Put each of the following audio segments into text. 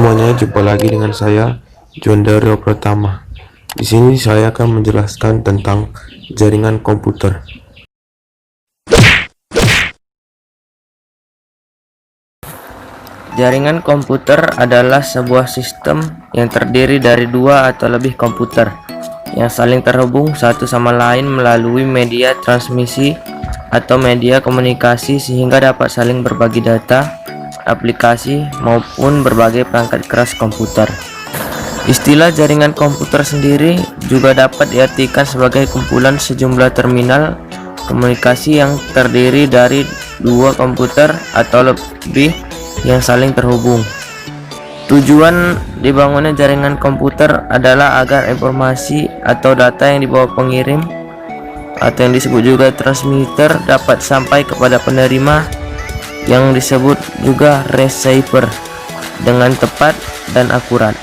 semuanya, jumpa lagi dengan saya, John Dario Pratama. Di sini saya akan menjelaskan tentang jaringan komputer. Jaringan komputer adalah sebuah sistem yang terdiri dari dua atau lebih komputer yang saling terhubung satu sama lain melalui media transmisi atau media komunikasi sehingga dapat saling berbagi data, aplikasi, maupun berbagai perangkat keras komputer. Istilah jaringan komputer sendiri juga dapat diartikan sebagai kumpulan sejumlah terminal komunikasi yang terdiri dari dua komputer atau lebih yang saling terhubung. Tujuan dibangunnya jaringan komputer adalah agar informasi atau data yang dibawa pengirim atau yang disebut juga transmitter dapat sampai kepada penerima yang disebut juga receiver dengan tepat dan akurat.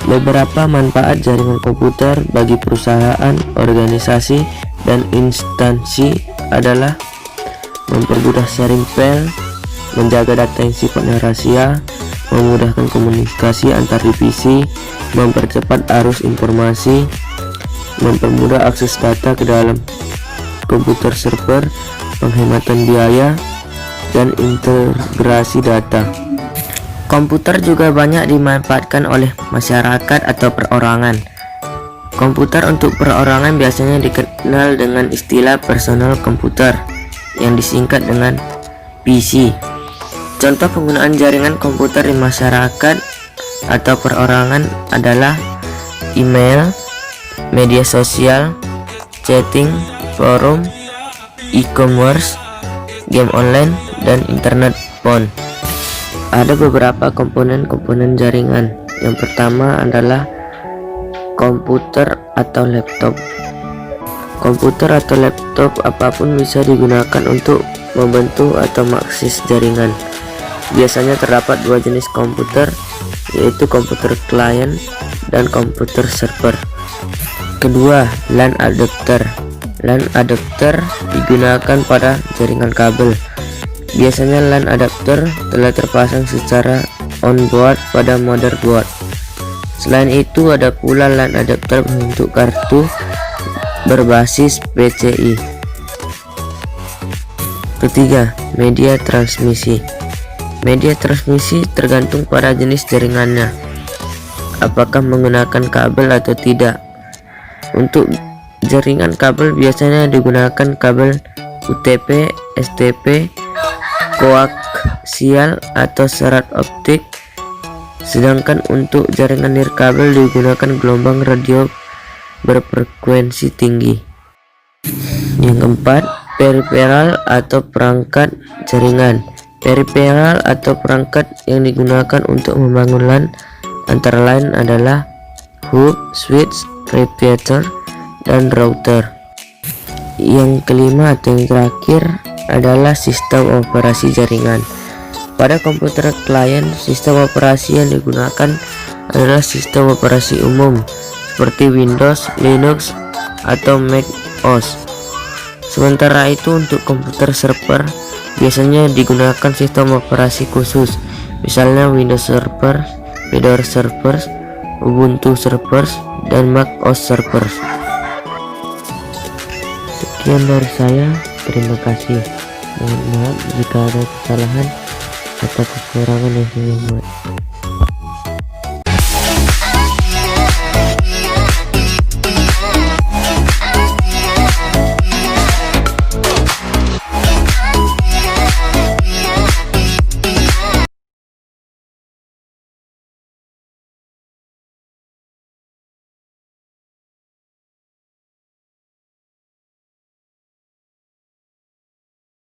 Beberapa manfaat jaringan komputer bagi perusahaan, organisasi, dan instansi adalah mempermudah sharing file, menjaga data yang sifatnya rahasia, memudahkan komunikasi antar divisi, mempercepat arus informasi, mempermudah akses data ke dalam komputer server, penghematan biaya, dan integrasi data. Komputer juga banyak dimanfaatkan oleh masyarakat atau perorangan. Komputer untuk perorangan biasanya dikenal dengan istilah personal komputer yang disingkat dengan PC. Contoh penggunaan jaringan komputer di masyarakat atau perorangan adalah email, media sosial, chatting, forum, e-commerce, game online, dan internet phone. Ada beberapa komponen jaringan. Yang pertama adalah komputer atau laptop. Komputer atau laptop apapun bisa digunakan untuk membentuk atau mengakses jaringan. Biasanya terdapat dua jenis komputer, yaitu komputer klien dan komputer server. Kedua, LAN adapter. LAN adapter digunakan pada jaringan kabel. Biasanya LAN adapter telah terpasang secara onboard pada motherboard. Selain itu ada pula LAN adapter bentuk kartu berbasis PCI. Ketiga, media transmisi. Media transmisi tergantung pada jenis jaringannya, apakah menggunakan kabel atau tidak. Untuk jaringan kabel biasanya digunakan kabel UTP, STP, koaksial atau serat optik, sedangkan untuk jaringan nirkabel digunakan gelombang radio berfrekuensi tinggi. Yang keempat, peripheral atau perangkat jaringan. Peripheral atau perangkat yang digunakan untuk membangun LAN antara lain adalah hub, switch, repeater, dan router. Yang kelima atau yang terakhir adalah sistem operasi jaringan. Pada komputer klien, sistem operasi yang digunakan adalah sistem operasi umum seperti Windows, Linux, atau Mac OS. Sementara itu untuk komputer server biasanya digunakan sistem operasi khusus, misalnya Windows Server, Fedora Server, Ubuntu Server, dan Mac OS Server. Sekian dari saya. Terima kasih. Mohon maaf jika ada kesalahan atau kekurangan yang saya buat.